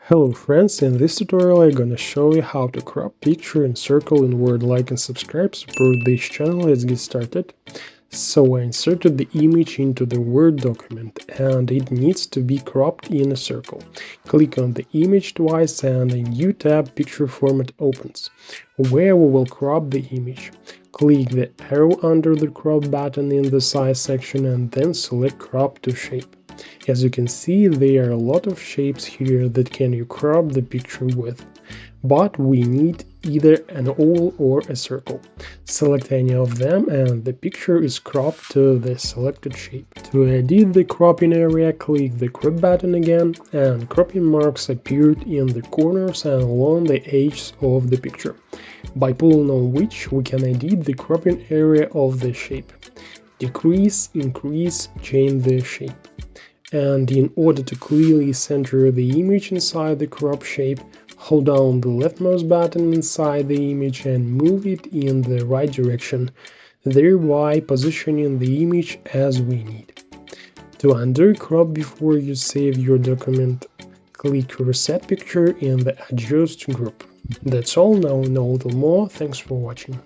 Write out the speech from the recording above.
Hello friends, in this tutorial I'm gonna show you how to crop picture and circle in Word. Like and subscribe, support this channel. Let's get started. So I inserted the image into the Word document and it needs to be cropped in a circle. Click on the image twice and a new tab Picture Format opens, where we will crop the image. Click the arrow under the crop button in the size section and then select crop to shape. As you can see, there are a lot of shapes here that can you crop the picture with, but we need either an oval or a circle. Select any of them and the picture is cropped to the selected shape. To edit the cropping area, click the crop button again and cropping marks appeared in the corners and along the edges of the picture, by pulling on which we can edit the cropping area of the shape. Decrease, increase, change the shape. And in order to clearly center the image inside the crop shape, hold down the leftmost button inside the image and move it in the right direction, thereby positioning the image as we need. To undo crop before you save your document, click Reset Picture in the Adjust group. That's all. Now know a little more. Thanks for watching.